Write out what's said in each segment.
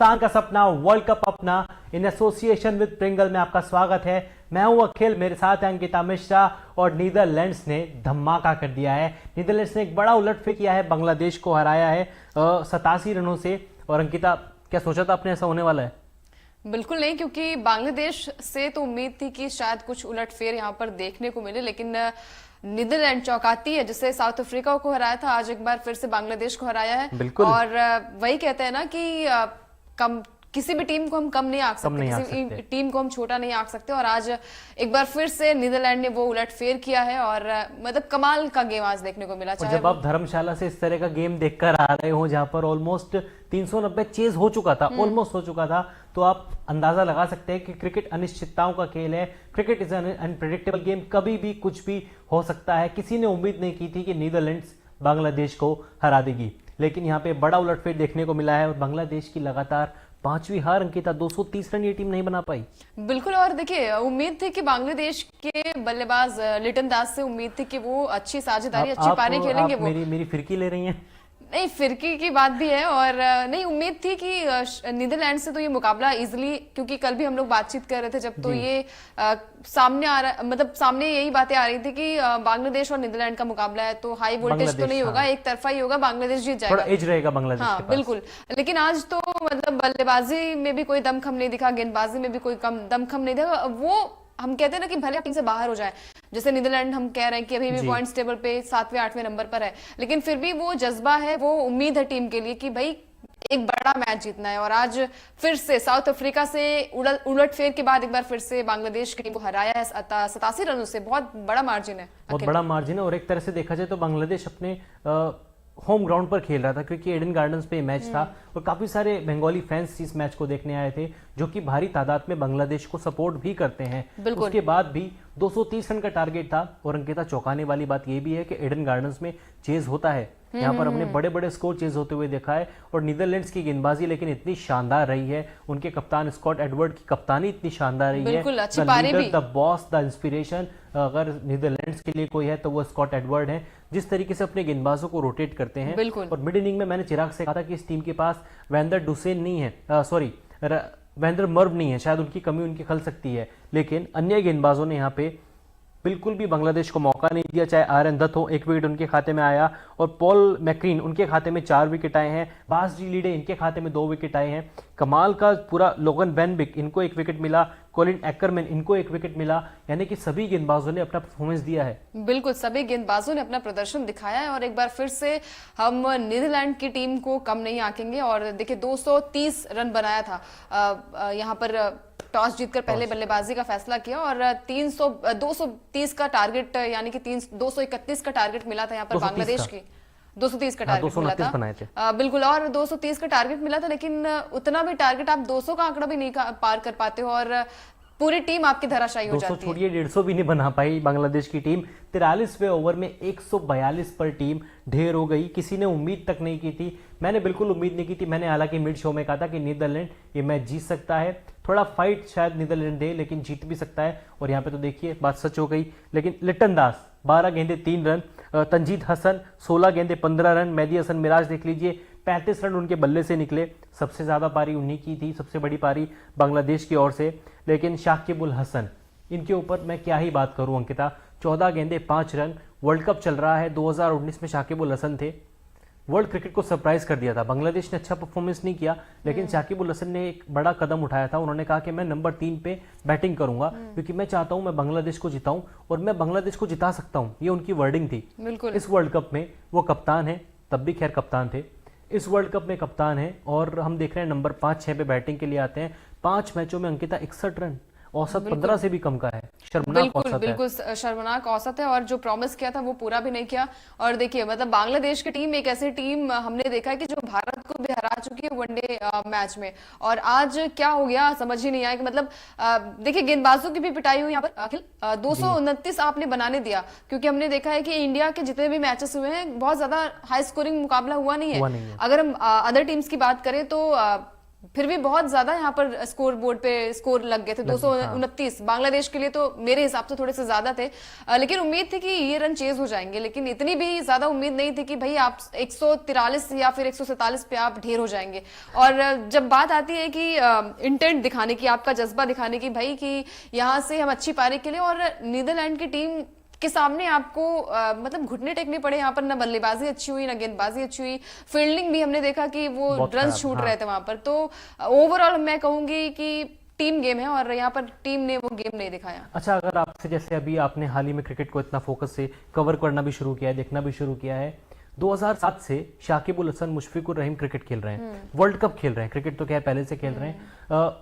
हिंदुस्तान का सपना world cup अपना इन एसोसिएशन विद प्रिंगल में आपका स्वागत है। मैं हूं अखिल, मेरे साथ है अंकिता मिश्रा और नीदरलैंड्स ने धमाका कर दिया है। नीदरलैंड्स ने एक बड़ा उलटफेर किया है, बांग्लादेश को हराया है 87 रनों से। और अंकिता, क्या सोचा था आपने ऐसा होने वाला है? बिल्कुल नहीं, क्योंकि बांग्लादेश से तो उम्मीद थी कि शायद कुछ उलटफेर यहाँ पर देखने को मिले, लेकिन नीदरलैंड चौंकाती है। जिससे साउथ अफ्रीका को हराया था, आज एक बार फिर से बांग्लादेश को हराया है। बिल्कुल। और वही कहते हैं ना कि कम किसी भी टीम को हम कम नहीं आंक सकते, किसी टीम को हम छोटा नहीं आंक सकते। और आज एक बार फिर से नीदरलैंड ने वो उलटफेर किया है और मतलब कमाल का गेम आज देखने को मिला। जब आप धर्मशाला से इस तरह का गेम देखकर आ रहे हो जहां पर ऑलमोस्ट 390 चेज हो चुका था, ऑलमोस्ट हो चुका था, तो आप अंदाजा लगा सकते हैं कि क्रिकेट अनिश्चितताओं का खेल है। Cricket is an unpredictable game, कभी भी कुछ भी हो सकता है। किसी ने उम्मीद नहीं की थी कि नीदरलैंड्स बांग्लादेश को हरा देगी, लेकिन यहाँ पे बड़ा उलटफेर देखने को मिला है और बांग्लादेश की लगातार 5वीं हार। अंकिता, 230 रन ये टीम नहीं बना पाई। बिल्कुल। और देखिए, उम्मीद थी कि बांग्लादेश के बल्लेबाज लिटन दास से उम्मीद थी कि वो अच्छी साझेदारी, अच्छी पारी खेलेंगे। वो मेरी फिरकी ले रही हैं? नहीं, फिरकी की बात भी है और नहीं, उम्मीद थी कि नीदरलैंड से तो ये मुकाबला इजीली, क्योंकि कल भी हम लोग बातचीत कर रहे थे जब, तो ये सामने आ रहा, मतलब सामने यही बातें आ रही थी कि बांग्लादेश और नीदरलैंड का मुकाबला है तो हाई वोल्टेज तो नहीं होगा, एक तरफा ही होगा, बांग्लादेश जीत जाएगा, थोड़ा एज रहेगा बांग्लादेश के पास। बिल्कुल। लेकिन आज तो मतलब बल्लेबाजी में भी कोई दमखम नहीं दिखा, गेंदबाजी में भी कोई दमखम नहीं दिखा। वो हम कहते हैं ना कि भले टीम से बाहर हो जाए, जैसे नीदरलैंड हम कह रहे हैं कि अभी भी पॉइंट्स टेबल पे 7वें 8वें नंबर पर है, लेकिन फिर भी वो जज्बा है, वो उम्मीद है टीम के लिए कि भाई एक बड़ा मैच जीतना है। और आज फिर से साउथ अफ्रीका से उलटफेर के बाद एक बार फिर से बांग्लादेश की टीम को हराया है 87 रनों से। बहुत बड़ा मार्जिन है, बहुत बड़ा मार्जिन है। और एक तरह से देखा जाए तो बांग्लादेश अपने होम ग्राउंड पर खेल रहा था, क्योंकि एडन गार्डन्स पे मैच था और काफी सारे बंगाली फैंस इस मैच को देखने आए थे, जो कि भारी तादाद में बांग्लादेश को सपोर्ट भी करते हैं। उसके बाद भी 230 रन का टारगेट था। और अंकिता, चौंकाने वाली बात यह भी है कि एडन गार्डन्स में चेज होता है, यहाँ पर हमने बड़े बड़े स्कोर चेज होते हुए देखा है। और नीदरलैंड्स की गेंदबाजी लेकिन इतनी शानदार रही है, उनके कप्तान स्कॉट एडवर्ड की कप्तानी इतनी शानदार रही है। द बॉस, द इंस्पिरेशन अगर नीदरलैंड्स के लिए कोई है तो वो स्कॉट एडवर्ड है। जिस तरीके से अपने गेंदबाजों को रोटेट करते हैं। और मिड इनिंग में मैंने चिराग से कहा था कि इस टीम के पास वेंदर डुसेन नहीं है, वेंदर मर्व नहीं है, शायद उनकी कमी उनकी खल सकती है, लेकिन अन्य गेंदबाजों ने यहाँ पे बिल्कुल भी बांग्लादेश को मौका नहीं दिया। चाहे आर्यन दत्त हो, 1 विकेट उनके खाते में आया, और पॉल मैक्रीन उनके खाते में 4 विकेट आए हैं, बास जी लीडे इनके खाते में 2 विकेट आए हैं। कमाल का पूरा लोगन वेनबिक, इनको 1 विकेट मिला, कोलिन एक्करमैन इनको 1 विकेट मिला, यानी कि सभी गेंदबाजों ने अपना परफॉर्मेंस दिया है। बिल्कुल, सभी गेंदबाजों ने अपना प्रदर्शन दिखाया है और एक बार फिर से हम नीदरलैंड की टीम को कम नहीं आंकेंगे। और देखिए, 230 रन बनाया था, यहाँ पर टॉस जीतकर पहले बल्लेबाजी का फैसला किया और 230 का टारगेट, यानी कि 231 का टारगेट मिला था यहाँ पर बांग्लादेश की। 230 का टारगेट मिला था, बिल्कुल। और 230 का टारगेट मिला था, लेकिन उतना भी टारगेट, आप 200 का आंकड़ा भी नहीं पार कर पाते हो और पूरी टीम आपकी धराशायी हो जाती है। 200 छोड़िए, 150 भी नहीं बना पाई बांग्लादेश की टीम। 43वें ओवर में 142 पर टीम ढेर हो गई। किसी ने उम्मीद तक नहीं की थी, मैंने बिल्कुल उम्मीद नहीं की थी। मैंने हालांकि मिड शो में कहा था कि नीदरलैंड ये मैच जीत सकता है, थोड़ा फाइट शायद नीदरलैंड दे, लेकिन जीत भी सकता है। और यहाँ पे तो देखिए बात सच हो गई। लेकिन लिटन दास 12 गेंदे 3 रन, तंजीद हसन 16 गेंदे 15 रन, मेहदी हसन मिराज देख लीजिए 35 रन उनके बल्ले से निकले। सबसे ज्यादा पारी उन्हीं की थी, सबसे बड़ी पारी बांग्लादेश की ओर से। लेकिन शाकिबुल हसन, इनके ऊपर मैं क्या ही बात करूं अंकिता, 14 गेंदे 5 रन। वर्ल्ड कप चल रहा है, 2019 में शाकिबुल हसन थे, वर्ल्ड क्रिकेट को सरप्राइज कर दिया था। बांग्लादेश ने अच्छा परफॉर्मेंस नहीं किया, लेकिन शाकिबुल हसन ने एक बड़ा कदम उठाया था। उन्होंने कहा कि मैं नंबर 3 पे बैटिंग करूंगा, क्योंकि मैं चाहता हूं मैं बांग्लादेश को जिताऊं और मैं बांग्लादेश को जिता सकता हूं। ये उनकी वर्डिंग थी। इस वर्ल्ड कप में वो कप्तान है, तब भी खैर कप्तान थे, इस वर्ल्ड कप में कप्तान है। और हम देख रहे हैं नंबर 5-6 पे बैटिंग के लिए आते हैं। 5 मैचों में अंकिता 61 रन, औसत 15 से भी कम का है। शर्मनाक औसत है, बिल्कुल शर्मनाक औसत है। और जो प्रॉमिस किया था वो पूरा भी नहीं किया। और देखिए, मतलब बांग्लादेश की टीम एक ऐसी टीम हमने देखा है कि जो भारत को भी हरा चुकी है वनडे मैच में, और आज क्या हो गया समझ ही नहीं आया कि मतलब देखिए, गेंदबाजों की भी पिटाई हुई यहाँ पर अखिल। 229 आपने बनाने दिया, क्योंकि हमने देखा है कि इंडिया के जितने भी मैचेस हुए हैं बहुत ज्यादा हाई स्कोरिंग मुकाबला हुआ नहीं है। अगर हम अदर टीम्स की बात करें तो फिर भी बहुत ज्यादा यहाँ पर स्कोर बोर्ड पे स्कोर लग गए थे 229 बांग्लादेश के लिए, तो मेरे हिसाब से थोड़े से ज्यादा थे। लेकिन उम्मीद थी कि ये रन चेज हो जाएंगे, लेकिन इतनी भी ज्यादा उम्मीद नहीं थी कि भाई आप 143 या फिर 147 पे आप ढेर हो जाएंगे। और जब बात आती है कि इंटेंट दिखाने की, आपका जज्बा दिखाने की भाई कि यहाँ से हम अच्छी पारी के लिए, और नीदरलैंड की टीम के सामने आपको मतलब घुटने टेकने पड़े यहाँ पर, ना बल्लेबाजी अच्छी हुई ना गेंदबाजी अच्छी हुई, फील्डिंग भी हमने देखा कि वो रन छूट रहे थे वहां पर। तो ओवरऑल मैं कहूंगी कि टीम गेम है और यहाँ पर टीम ने वो गेम नहीं दिखाया। अच्छा, अगर आपसे जैसे अभी आपने हाल ही में क्रिकेट को इतना फोकस से कवर करना भी शुरू किया है, देखना भी शुरू किया है, 2007 से शाकिब उल हसन, मुशफिकुर रहीम क्रिकेट खेल रहे हैं, वर्ल्ड कप खेल रहे हैं, क्रिकेट तो क्या है पहले से खेल रहे हैं,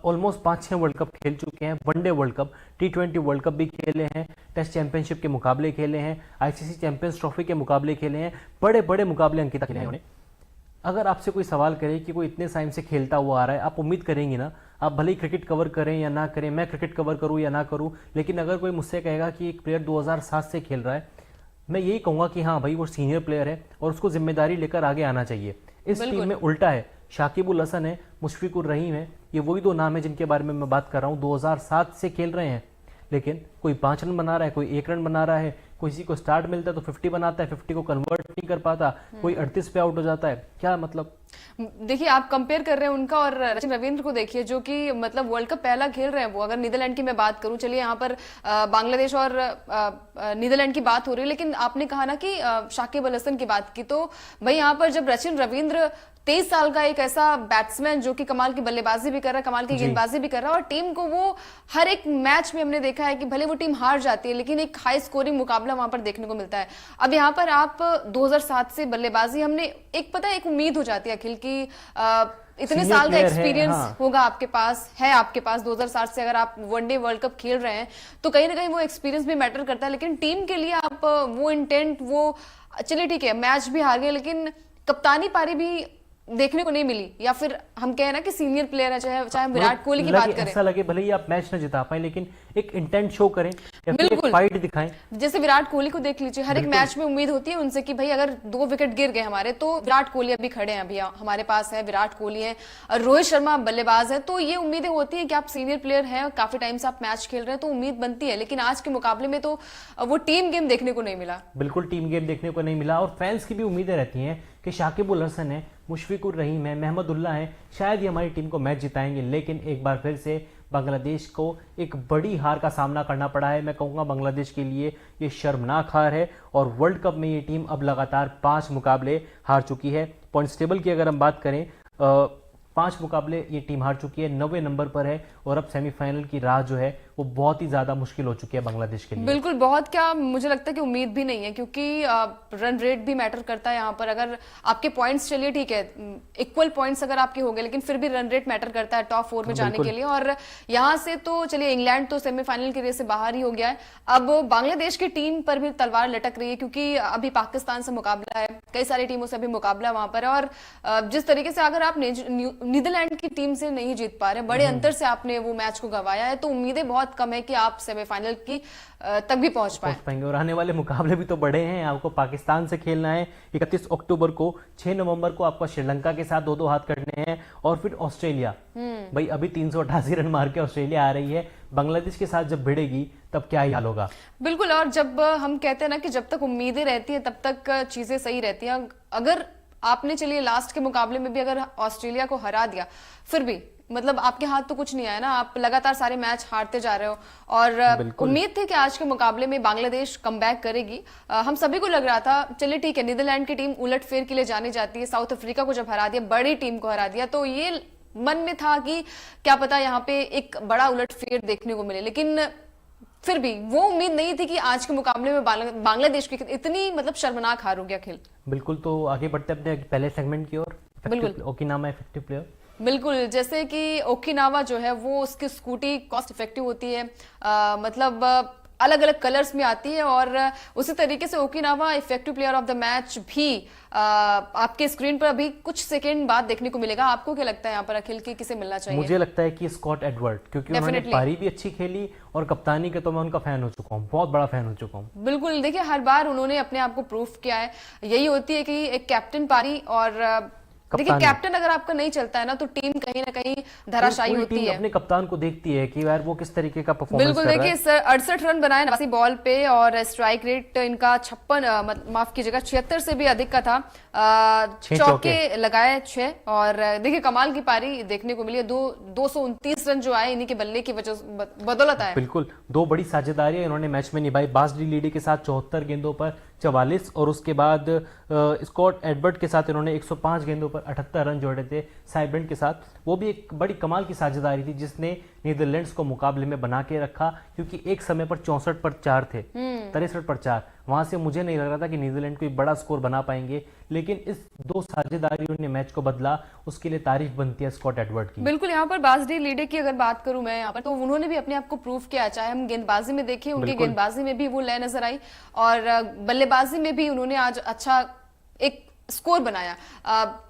ऑलमोस्ट 5-6 वर्ल्ड कप खेल चुके हैं, one day world cup, T20 world cup भी खेले हैं, टेस्ट चैंपियनशिप के मुकाबले खेले हैं, ICC चैंपियंस ट्रॉफी के मुकाबले खेले हैं, बड़े बड़े मुकाबले अंकिता खेले हैं उन्होंने। अगर आपसे कोई सवाल करे कि कोई इतने टाइम से खेलता हुआ आ रहा है, आप उम्मीद करेंगे ना, आप भले ही क्रिकेट कवर करें या ना करें, मैं क्रिकेट कवर करूं या ना करूं, लेकिन अगर कोई मुझसे कहेगा कि एक प्लेयर 2007 से खेल रहा है, मैं यही कहूंगा कि हाँ भाई वो सीनियर प्लेयर है और उसको जिम्मेदारी लेकर आगे आना चाहिए। इस टीम में उल्टा है, शाकिब उल हसन है, मुशफिकुर रहीम है, ये वही दो नाम है जिनके बारे में मैं बात कर रहा हूँ। 2007 से खेल रहे हैं, लेकिन कोई 5 रन बना रहा है, कोई 1 रन बना रहा है, किसी को स्टार्ट मिलता है तो 50 बनाता है, 50 को कन्वर्ट नहीं कर पाता, कोई 38 पे आउट हो जाता है। क्या मतलब? देखिए, आप कंपेयर कर रहे हैं उनका और रचिन रविंद्र को, देखिए जो कि मतलब वर्ल्ड कप पहला खेल रहे हैं वो। अगर नीदरलैंड की मैं बात करूं, चलिए यहाँ पर बांग्लादेश और नीदरलैंड की बात हो रही है, लेकिन आपने कहा ना कि शाकिब अल हसन की बात की, तो भाई यहाँ पर जब रचिन रविंद्र 23 साल का एक ऐसा बैट्समैन जो कि कमाल की बल्लेबाजी भी कर रहा है, कमाल की गेंदबाजी भी कर रहा है, और टीम को वो हर एक मैच में हमने देखा है कि भले वो टीम हार जाती है लेकिन एक हाई स्कोरिंग मुकाबला वहां पर देखने को मिलता है। अब यहाँ पर आप 2007 से बल्लेबाजी, हमने एक पता है एक उम्मीद हो जाती है अखिल की इतने साल का एक्सपीरियंस होगा आपके पास, है आपके पास 2007 से अगर आप वनडे वर्ल्ड कप खेल रहे हैं तो कहीं ना कहीं वो एक्सपीरियंस भी मैटर करता है। लेकिन टीम के लिए आप वो इंटेंट, वो चलिए ठीक है मैच भी हार गए लेकिन कप्तानी पारी भी देखने को नहीं मिली, या फिर हम कहें ना कि सीनियर प्लेयर है, चाहे हम विराट कोहली की बात करें, ऐसा लगे भले ही आप मैच न जिता पाए लेकिन एक इंटेंट शो करें या फिर एक फाइट दिखाएं। जैसे विराट कोहली को देख लीजिए, हर एक मैच में उम्मीद होती है उनसे कि भाई अगर 2 विकेट गिर गए हमारे तो विराट कोहली अभी खड़े हैं, अभी हमारे पास है विराट कोहली है, रोहित शर्मा बल्लेबाज है, तो ये उम्मीदें होती है कि आप सीनियर प्लेयर हैं, काफी टाइम से आप मैच खेल रहे हैं, तो उम्मीद बनती है। लेकिन आज के मुकाबले में तो वो टीम गेम देखने को नहीं मिला, बिल्कुल टीम गेम देखने को नहीं मिला। और फैंस की भी उम्मीदें रहती हैं कि शाकिब उल हसन है, मुशफिकुर रहीम है, महमदुल्लाह है, शायद ये हमारी टीम को मैच जिताएंगे, लेकिन एक बार फिर से बांग्लादेश को एक बड़ी हार का सामना करना पड़ा है। मैं कहूँगा बांग्लादेश के लिए ये शर्मनाक हार है और वर्ल्ड कप में ये टीम अब लगातार 5 मुकाबले हार चुकी है। पॉइंट्स टेबल की अगर हम बात करें, 5 मुकाबले ये टीम हार चुकी है, 90 नंबर पर है और अब सेमीफाइनल की राह जो है वो बहुत ही ज्यादा मुश्किल हो चुकी है बांग्लादेश के लिए। बिल्कुल, बहुत क्या मुझे लगता है कि उम्मीद भी नहीं है, क्योंकि रन रेट भी मैटर करता है यहाँ पर। अगर आपके पॉइंट्स, चलिए ठीक है इक्वल पॉइंट्स अगर आपके हो गए, लेकिन फिर भी रन रेट मैटर करता है टॉप 4 में जाने के लिए। और यहाँ से तो चलिए इंग्लैंड तो सेमीफाइनल के रेस से बाहर ही हो गया है, अब बांग्लादेश की टीम पर भी तलवार लटक रही है, क्योंकि अभी पाकिस्तान से मुकाबला है, कई सारी टीमों से अभी मुकाबला वहां पर है। और जिस तरीके से अगर आप नीदरलैंड की टीम से नहीं जीत पा रहे, बड़े अंतर से आपने वो मैच को गंवाया है, तो उम्मीदें बहुत कम है कि आप सेमीफाइनल की तक भी पहुंच पाएंगे। और आने वाले मुकाबले भी तो बड़े हैं, आपको पाकिस्तान से खेलना है 31 अक्टूबर को, 6 नवंबर को आपको श्रीलंका के साथ 2-2 हाथ करने हैं, और फिर ऑस्ट्रेलिया। भाई अभी 388 रन मार के ऑस्ट्रेलिया आ रही है, बांग्लादेश के साथ जब भिड़ेगी तब क्या ही हाल होगा। बिल्कुल, और जब हम कहते हैं ना कि जब तक उम्मीदें रहती है तब तक चीजें सही रहती हैं। अगर आपने चलिए लास्ट के मुकाबले में भी अगर ऑस्ट्रेलिया को हरा दिया, फिर भी मतलब आपके हाथ तो कुछ नहीं आया ना, आप लगातार सारे मैच हारते जा रहे हो। और उम्मीद थी कि आज के मुकाबले में बांग्लादेश कमबैक करेगी। हम सभी को लग रहा था चलिए ठीक है, नीदरलैंड की टीम उलटफेर के लिए जानी जाती है, साउथ अफ्रीका को जब हरा दिया, बड़ी टीम को हरा दिया, तो ये मन में था कि क्या पता यहाँ पे एक बड़ा उलटफेर देखने को मिले। लेकिन फिर भी वो उम्मीद नहीं थी कि आज के मुकाबले में बांग्लादेश की इतनी मतलब शर्मनाक हार हो गया खेल। बिल्कुल, तो आगे बढ़ते अपने पहले सेगमेंट की ओर। बिल्कुल, ओकिनावा इफेक्टिव प्लेयर। बिल्कुल, जैसे कि ओकिनावा जो है वो उसकी स्कूटी कॉस्ट इफेक्टिव होती है, मतलब अलग अलग कलर्स में आती है, और उसी तरीके से Okinawa effective player of the match भी आपके स्क्रीन पर अभी कुछ सेकंड बाद देखने को मिलेगा। आपको क्या लगता है यहाँ पर अखिल की किसे मिलना चाहिए? मुझे लगता है कि स्कॉट एडवर्ड, क्योंकि उन्होंने पारी भी अच्छी खेली और कप्तानी के तो मैं उनका फैन हो चुका हूँ, बहुत बड़ा फैन हो चुका हूँ। बिल्कुल, देखिए हर बार उन्होंने अपने आप को प्रूफ किया है, यही होती है कि एक कैप्टन पारी और देखिए कैप्टन अगर आपका नहीं चलता है ना तो टीम कहीं ना कहीं धराशायी पूरी होती टीम है। अपने कप्तान को देखती है कि यार वो किस तरीके का परफॉर्मेंस बिल्कुल, कर रहा है। देखिए 68 रन बनाए 89 बॉल पे और स्ट्राइक रेट इनका 56 माफ कीजिएगा 76 से भी अधिक का था। छह चौके लगाए 6 और देखिए कमाल की पारी देखने को मिली है। 229 रन जो आए इन्हीं के बल्ले की वजह बदौलत आए। बिल्कुल, दो बड़ी साझेदारियां इन्होंने मैच में निभाई। बास डी लीडी के साथ 74 गेंदों पर 44 और उसके बाद स्कॉट एडवर्ड के साथ इन्होंने 105 गेंदों पर 78 रन जोड़े थे साइब्रेंट के साथ। वो भी एक बड़ी कमाल की साझेदारी थी जिसने नीदरलैंड्स को मुकाबले में बना के रखा, क्योंकि एक समय पर 64 पर 4 थे, 63 पर 4। वहां से मुझे नहीं लग रहा था कि नीदरलैंड कोई बड़ा स्कोर बना पाएंगे, लेकिन इस दो साझेदारियों ने मैच को बदला। उसके लिए तारीफ बनती है स्कॉट एडवर्ड की। बिल्कुल, यहाँ पर बासडी लीडे की अगर बात करूं मैं यहाँ पर, तो उन्होंने भी अपने आप को प्रूव किया। चाहे हम गेंदबाजी में देखें, उनकी गेंदबाजी में भी वो लय नजर आई और बल्लेबाजी में भी उन्होंने आज अच्छा एक स्कोर बनाया।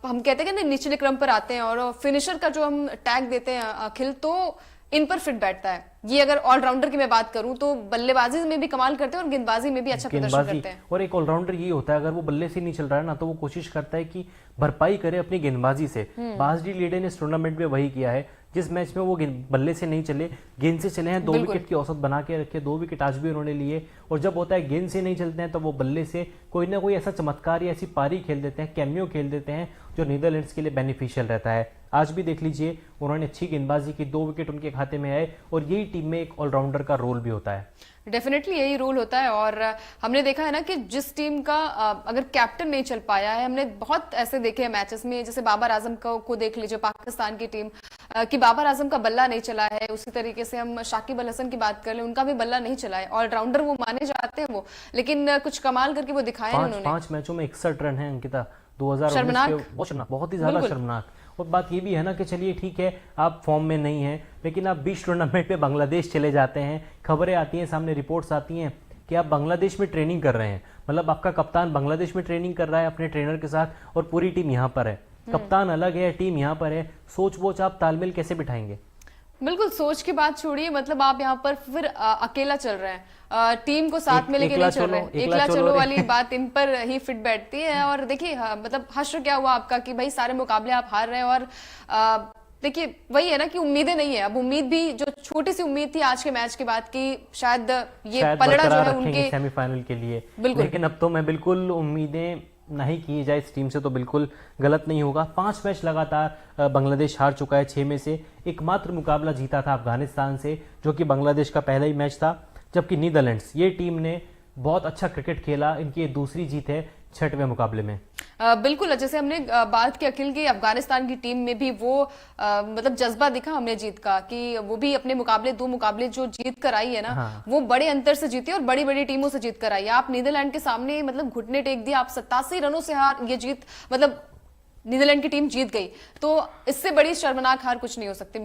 हम कहते हैं कि निचले क्रम पर आते हैं और फिनिशर का जो हम टैग देते हैं अखिल, तो इन पर फिट बैठता है। ये अगर ऑलराउंडर की मैं बात करूं तो बल्लेबाजी में भी कमाल करते हैं और गेंदबाजी में भी अच्छा प्रदर्शन करते हैं। और एक ऑलराउंडर ये होता है, अगर वो बल्ले से नहीं चल रहा है ना तो वो कोशिश करता है कि भरपाई करे अपनी गेंदबाजी से। बासडी लीडे ने इस टूर्नामेंट में वही किया है। जिस मैच में वो बल्ले से नहीं चले, गेंद से चले हैं, 2 विकेट की औसत बना के रखे, 2 विकेट आज भी उन्होंने लिए। और जब होता है गेंद से नहीं चलते हैं तो वो बल्ले से कोई ना कोई ऐसा चमत्कार या ऐसी पारी खेल देते हैं, कैमियो खेल देते हैं, जो नीदरलैंड्स के लिए बेनिफिशियल रहता है। आज भी देख लीजिए, उन्होंने अच्छी गेंदबाजी की, 2 विकेट उनके खाते में आए और यही टीम में एक ऑलराउंडर का रोल भी होता है। डेफिनेटली यही रोल होता है और हमने देखा है ना कि जिस टीम का अगर कैप्टन नहीं चल पाया है, हमने बहुत ऐसे देखे हैं मैचेस में, जैसे बाबर आजम को देख लीजिए, पाकिस्तान की टीम कि बाबर आजम का बल्ला नहीं चला है। उसी तरीके से हम शाकिब अल हसन की बात कर लें, उनका भी बल्ला नहीं चला है। ऑलराउंडर वो माने जाते हैं वो, लेकिन कुछ कमाल करके वो दिखाए उन्होंने। 5 मैचों में 61 रन है अंकिता, 2019 बहुत ही ज्यादा शर्मनाक। और बात ये भी है ना कि चलिए ठीक है, आप फॉर्म में नहीं हैं, लेकिन आप 20 टूर्नामेंट में बांग्लादेश चले जाते हैं, खबरें आती हैं सामने, रिपोर्ट्स आती हैं कि आप बांग्लादेश में ट्रेनिंग कर रहे हैं। मतलब आपका कप्तान बांग्लादेश में ट्रेनिंग कर रहा है अपने ट्रेनर के साथ और पूरी टीम यहाँ पर है। कप्तान अलग है, टीम यहाँ पर है, सोच वोच आप तालमेल कैसे बिठाएंगे? बिल्कुल, सोच की बात छोड़िए, मतलब आप यहाँ पर फिर अकेला चल रहे हैं, टीम को साथ में लेके नहीं चल रहे हैं। एकला चलो वाली बात इन पर ही फिट बैठती है। और देखिए मतलब हश्र क्या हुआ आपका कि भाई सारे मुकाबले आप हार रहे हैं और देखिए वही है ना कि उम्मीदें नहीं है। अब उम्मीद भी, जो छोटी सी उम्मीद थी आज के मैच के बाद की शायद ये पलड़ा जो है उनके सेमीफाइनल के लिए, बिल्कुल। लेकिन अब तो मैं बिल्कुल उम्मीदें नहीं की जाए इस टीम से तो बिल्कुल गलत नहीं होगा। 5 मैच लगातार बांग्लादेश हार चुका है, 6 में से एकमात्र मुकाबला जीता था अफगानिस्तान से, जो कि बांग्लादेश का पहला ही मैच था। जबकि नीदरलैंड्स, ये टीम ने बहुत अच्छा क्रिकेट खेला, इनकी ये दूसरी जीत है 6वें मुकाबले में। बिल्कुल, जैसे हमने बात की अखिल की, अफगानिस्तान की टीम में भी वो मतलब जज्बा दिखा हमने जीत का, कि वो भी अपने मुकाबले 2 मुकाबले जो जीत कर आई है ना, हाँ। वो बड़े अंतर से जीती और बड़ी बड़ी टीमों से जीत कर आई है। आप नीदरलैंड के सामने मतलब घुटने टेक दिए, आप 87 रनों से हार, ये जीत मतलब नीदरलैंड की टीम जीत गई, तो इससे बड़ी शर्मनाक हार कुछ नहीं हो सकती।